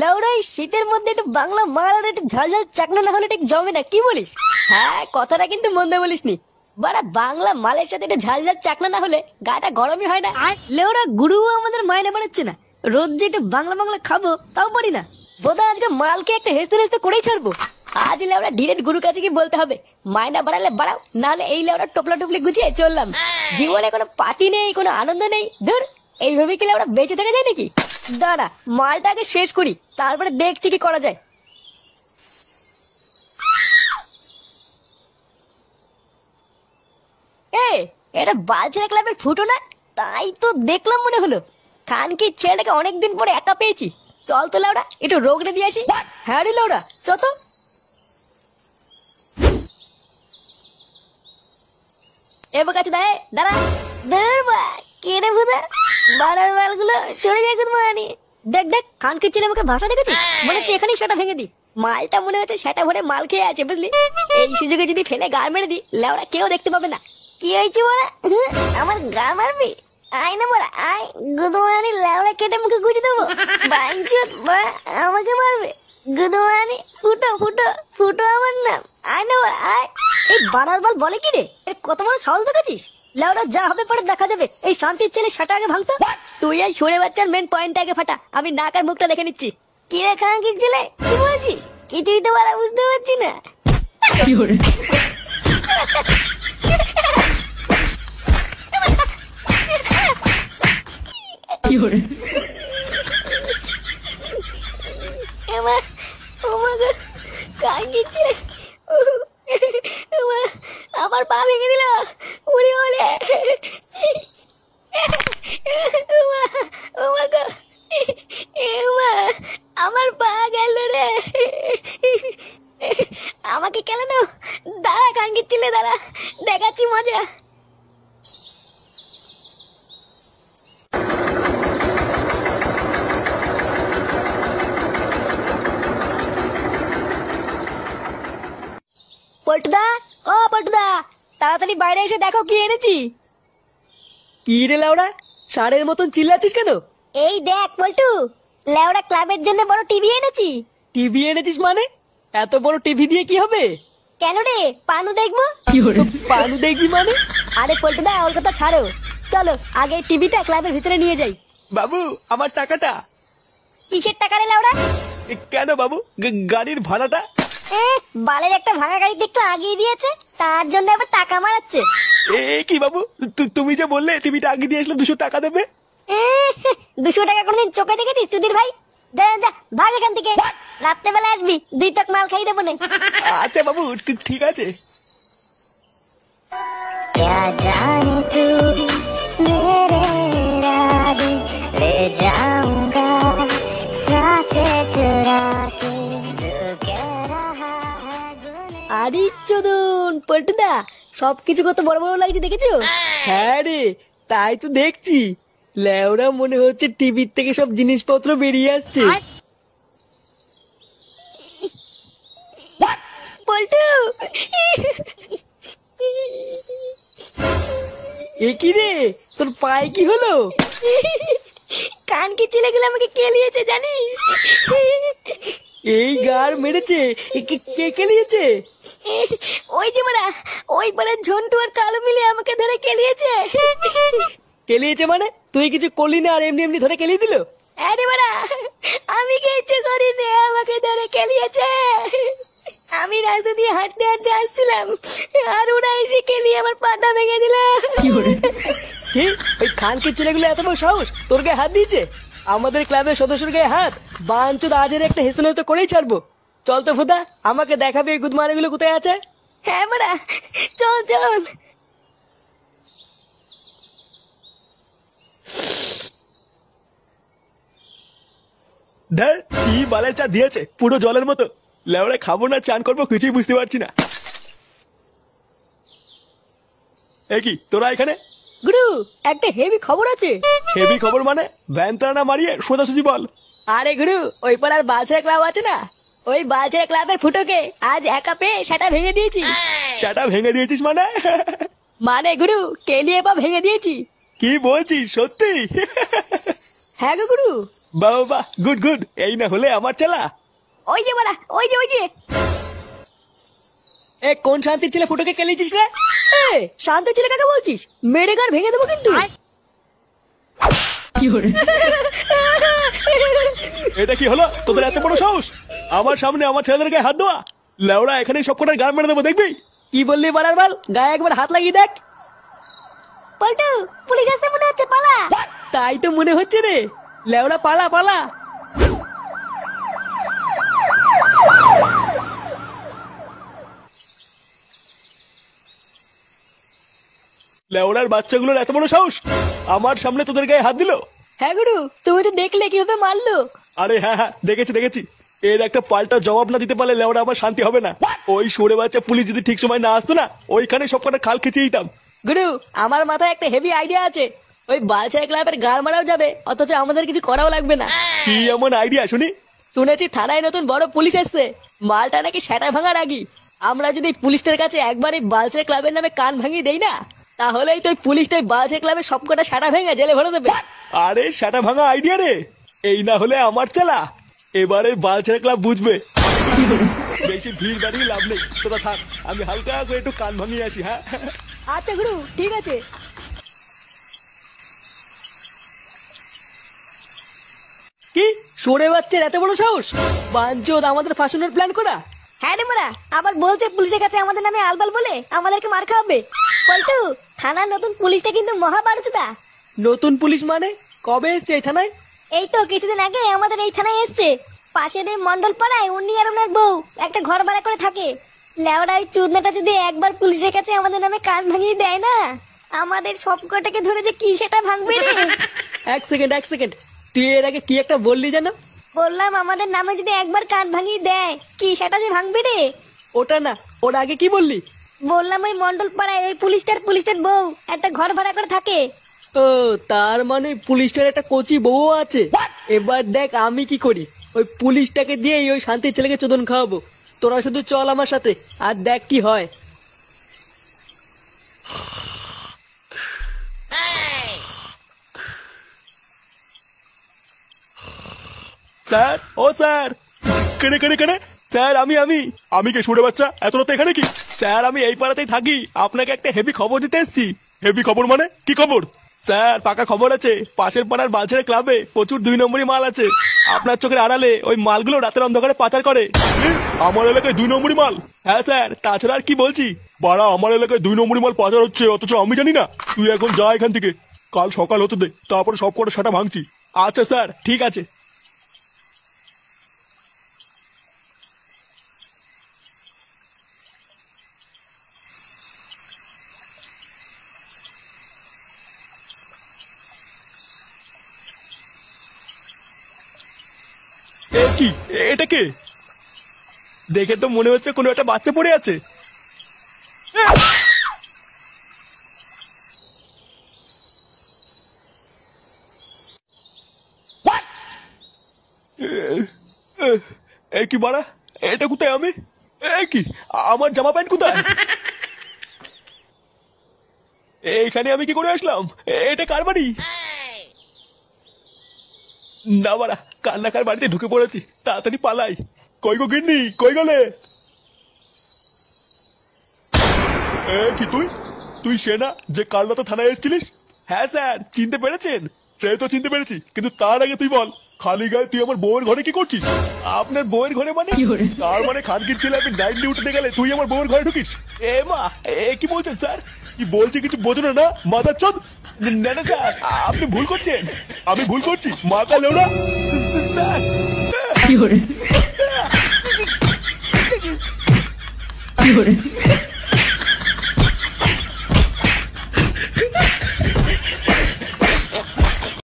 লেওরা এই শীতের মধ্যে একটু বাংলা মাল আর একটু ঝাল ঝাল চাকনা না হলে ঠিক জমে না, কি বলিস? হ্যাঁ, কথাটা কিন্তু মন্দ বলিসনি। বাড়া বাংলা মালের সাথে একটু ঝাল ঝাল চাকনা না হলে গাটা গরমই হয় না। লেওরা গুরুও আমাদের মায়না বানাচ্ছে না, রোজ যে একটু বাংলা বাংলা খাবো তাও পারি না। বোধহয় আজকে মালকে একটা হেসতে হেসতে করেই ছাড়বো। আজ লেওরা ডিরেক্ট গুরুর কাছে কি বলতে হবে, মায়না বাড়ালে বাড়াও, নাহলে এই লেওরা টোপলা টুপলি গুছিয়ে চললাম। জীবনে কোনো পার্টি নেই, কোনো আনন্দ নেই, ধর এইভাবে কি লেওরা বেঁচে থাকা যায় নাকি? দাঁড়া, মালটা আগে শেষ করি, তারপরে দেখছি কি করা যায়। এটা বালছেরা ক্লাবের ফুটো না? তাই তো দেখলাম মনে হলো। খানকি ছেলেটাকে অনেকদিন পরে একা পেয়েছি। চল তো লাউডা একটু রোগড়ে দিয়ে আসি। হ্যাঁ রে লাউডা, চল তো। এবার কাছে দাঁড়ায় দাঁড়া। ধরবা কে রে ভুদা, বাড়ার বালগুলো সরে যায় কোন মানে। দেখ দেখ, খানকির ছেলে আমাকে ভাষা দেখেছিস? মনে হচ্ছে এখানেই সেটা ভেঙে দি। মালটা মনে হচ্ছে সেটা ভরে মাল খেয়ে আছে, বুঝলি? এই সুযোগে যদি ফেলে গা মেরে দি, লেওরা কেউ দেখতে পাবে না। কি হয়েছে বড়া, আমার গা মারবি? আয় না বড়া আয়, গুদমানি লেওরা কেটে মুখে গুজে দেবো। বাইঞ্চুত বড়া আমাকে মারবে। গুদমানি ফুটো ফুটো ফুটো আমার নাম। আয় না বড়া আয়। এই বানার বল বলে কি রে? এর কত বড় সাহস দেখেছিস? লেওরা যা হবে পরে দেখা যাবে। এই শান্তির ছেলে সেটা আগে ভাঙতো। তুই এই সরে বাচ্চার মেন পয়েন্ট আগে ফাটা, আমি নাক আর মুখটা দেখে নিচ্ছি। কি রে খানকির ছেলে, কি বলছিস? কিছুই তো বড়া বুঝতে পারছি না। আমার পা ভেঙে দিল। উড়ি ওরে আমার পা গেল রে। আমাকে কেন দাঁড়া খানকির ছেলে, দাঁড়া দেখাচ্ছি মজা। পল্টুদা, ও পল্টুদা, তাড়াতাড়ি বাইরে এসে দেখো কি এনেছি। কি রে লাউড়া, ষাঁড়ের মতন চিল্লাচ্ছিস কেন? এই দেখ পল্টু, লেওড়া ক্লাবের জন্য বড় টিভি এনেছি। টিভি এনেছিস মানে? এত বড় টিভি দিয়ে কি হবে? কেন রে, পানু দেখবো। পানু দেখবি মানে? আরে পল্টুদা ওর কথা ছাড়ো, চলো আগে টিভিটা ক্লাবের ভিতরে নিয়ে যাই। বাবু আমার টাকাটা। কিসের টাকা রে লেওড়া? কেন বাবু, গাড়ির ভাড়াটা? বালের একটা ভাঙা গাড়ি দেখতে আগিয়ে দিয়েছে, তার জন্য আবার টাকা মারাচ্ছে। কি বাবু, তুমি যে বললে টিভিটা আগে দিয়ে আসলে 200 টাকা দেবে। 200 টাকা কোনদিন চোখে দেখেছিস চুদির ভাই? যা যা ভাগ এখান থেকে, রাত্রেবেলা আসবি, 2 টাক মাল খাই দেবো না। আচ্ছা বাবু ঠিক আছে। আরে চোদন পল্টুদা, সবকিছু কত বড় বড় লাগছে দেখেছো? হ্যাঁ রে, তাই তো দেখছি। লেওরা মনে হচ্ছে টিভির থেকে সব জিনিসপত্র বেরিয়ে আসছে। পল্টু, এ কি রে, তোর পায়ে কি হলো? কানকি ছেলেগুলো আমাকে কেলিয়েছে জানিস? এই গার মেরেছে? কে কেলিয়েছে? ওই যে বড়া, ওই বড়া ঝন্টু আর কালো মিলে আমাকে ধরে কেলিয়েছে। কেলিয়েছে মানে? তুই কিছু করলি না আর এমনি এমনি ধরে কেলিয়ে দিল? আরে বড়া, আমি কিছু করিনি, আমাকে ধরে কেলিয়েছে। আমি রাস্তা দিয়ে হাঁটতে হাঁটতে আসছিলাম, আর ওরা এসে কেলিয়ে আমার পাটা ভেঙে দিল। কি, ওই খানকির ছেলেগুলো এত বড় সাহস তোর গায়ে হাত দিয়েছে? আমাদের ক্লাবের সদস্যের গায়ে হাত? বাঞ্চুদ আজের একটা হেস্তনেস্ত করেই ছাড়বো। চল তো ফুদা, আমাকে দেখাবে এই গুদমানিগুলো কোথায় আছে। হ্যাঁ বড়া, চল চল। ধর, কি বালের চা দিয়েছে, পুরো জলের মতো। লেওড়া খাবো না চান করবো কিছুই বুঝতে পারছি না। এ কি তোরা এখানে? গুরু, একটা হেভি খবর আছে। হেভি খবর মানে? ভ্যান না মারিয়ে সোজাসুজি বল। আরে গুরু, ওই পাড়ার বালছেরা ক্লাব আছে না, ওই বালছেরা ক্লাবের ফুটোকে আজ একা পেয়ে সেটা ভেঙে দিয়েছি। সেটা ভেঙে দিয়েছিস মানে? মানে গুরু, কেলিয়ে পা ভেঙে দিয়েছি। কি বলছিস সত্যি? হ্যাঁ গো গুরু, বাবা গুড গুড, এই না হলে আমার চেলা। ওই যে বাড়া, ওই যে এ কোন শান্তির ছেলে ফুটোকে কেলিয়েছিস রে? এ, শান্ত ছেলে কাকে বলছিস? মেরে গার ভেঙে দেবো কিন্তু। এটা কি হলো তোদের এত বড় সাহস? আমার সামনে আমার ছেলেদের গায়ে হাত দেওয়া? লেওড়া এখানে সব কটার গান মেরে দেবো, দেখবি? কি বললি বাড়ার বাল? গায়ে একবার হাত লাগিয়ে দেখ। পল্টু, পুলিশ আসতে মনে হচ্ছে, পালা। তাই তো মনে হচ্ছে রে। লেওড়া পালা পালা। লেওড়ার বাচ্চাগুলোর এত বড় সাহস আমার সামনে তোদের গায়ে হাত দিল? হ্যাঁ গুরু, তুমি তো দেখলে কিভাবে মারলো। আরে হ্যাঁ হ্যাঁ, দেখেছি। এর একটা পাল্টা জবাব না দিতে পারলে লেওড়া আমার শান্তি হবে না। ওই সরে বাচ্চা পুলিশ যদি ঠিক সময় না আসতো না, ওইখানে সব কটা খাল খেঁচে দিতাম। গুরু, আমার মাথায় একটা হেভি আইডিয়া আছে। ওই বালছাই ক্লাবের গাড় মারাও যাবে, অথচ আমাদের কিছু করাও লাগবে না। কি এমন আইডিয়া শুনি? শুনেছি থানায় নতুন বড় পুলিশ এসছে, মালটা নাকি সেটা ভাঙার আগি। আমরা যদি পুলিশটার কাছে একবার এই বালছাই ক্লাবের নামে কান ভাঙিয়ে দেই না, তাহলেই তো পুলিশটা বালছাই ক্লাবের সবকটা সাটা ভেঙে জেলে ভরে দেবে। আরে সেটা ভাঙা আইডিয়া রে, এই না হলে আমার চেলা। এবারে বালছেড়া ক্লাব বুঝবে। বেশি ভিড় বাড়িয়ে লাভ নেই, তোরা থাক, আমি হালকা করে একটু কান ভাঙিয়ে আসি। হ্যাঁ আচ্ছা গুরু, ঠিক আছে। কি সরে বাচ্চার এত বড় সাহস? বাঞ্চোদ আমাদের ফাঁসানোর প্ল্যান করা। হ্যাঁ রে মারা, আবার বলছে পুলিশের কাছে আমাদের নামে আলবাল বলে আমাদেরকে মার খাওয়াবে। পল্টু, থানার নতুন পুলিশটা কিন্তু মহা বাড়ুচুদা। নতুন পুলিশ মানে? কবে এসছে এই থানায়? এই তো কিছুদিন আগে আমাদের এই থানায় এসছে। পাশের এই মন্ডল পাড়ায় উনি আর ওনার বউ একটা ঘর ভাড়া করে থাকে। লেওড়া এই চুদনাটা যদি একবার পুলিশের কাছে আমাদের নামে কান ভাঙিয়ে দেয় না, আমাদের সব কটাকে ধরে যে কি সেটা ভাঙবে রে। এক সেকেন্ড, তুই এর আগে কি একটা বললি যেন? বললাম আমাদের নামে যদি একবার কান ভাঙিয়ে দেয়, কি সেটা যে ভাঙবে রে। ওটা না, ওর আগে কি বললি? বললাম ওই মন্ডল পাড়ায় ওই পুলিশটার বউ একটা ঘর ভাড়া করে থাকে। ও, তার মানে পুলিশটার একটা কচি বউ আছে। এবার দেখ আমি কি করি। ওই পুলিশটাকে দিয়েই ওই শান্তির ছেলেকে চোদন খাওয়াবো। তোরা শুধু চল আমার সাথে, আর দেখ কি হয়। স্যার, ও স্যার, কেনে স্যার, আমি কে সরে বাচ্চা? এত রাতে এখানে কি? স্যার, আমি এই পাড়াতেই থাকি, আপনাকে একটা হেভি খবর দিতে এসেছি। হেভি খবর মানে কি খবর? স্যার, পাকা খবর আছে, পাশের পাড়ার বালছেড়া ক্লাবে প্রচুর 2 নম্বরই মাল আছে। আপনার চোখের আড়ালে ওই মালগুলো রাতের অন্ধকারে পাচার করে। আমার এলাকায় 2 নম্বরই মাল? হ্যাঁ স্যার, তাছাড়া আর কি বলছি? বাড়া, আমার এলাকায় 2 নম্বরই মাল পাচার হচ্ছে, অথচ আমি জানি না। তুই এখন যা এখান থেকে, কাল সকাল হতে দে, তারপরে সব কটা সেটা ভাঙছি। আচ্ছা স্যার, ঠিক আছে। কি এটা কে? দেখে তো মনে হচ্ছে কোনো একটা বাচ্চা পড়ে আছে। কি বাড়া, এটা কোথায়? আমি কি, আমার জামা প্যান্ট কোথায়? এইখানে আমি কি করে আসলাম? এটা কার বাড়ি? না বাড়া, কান্নাকার বাড়িতে ঢুকে পড়েছি, তাড়াতাড়ি পালাই। কই গো গিন্নি, কই গেলে? কি তুই সে না যে কাল রাতে থানায় এসেছিলিস? হ্যাঁ স্যার, চিনতে পেরেছেন? সে তো চিনতে পেরেছি, কিন্তু তার আগে তুই বল, খালি গায়ে তুই আমার বউয়ের ঘরে কি করছিস? আপনার বউয়ের ঘরে মানে? তার মানে খানকির ছেলে আমি নাইট ডিউটিতে গেলে তুই আমার বউয়ের ঘরে ঢুকিস? এ মা, কি বলছেন স্যার? কি বলছি কিছু বোঝো না? মাদার চোদ! না না স্যার, আপনি ভুল করছেন। আমি ভুল করছি? মা কাল ওরা কি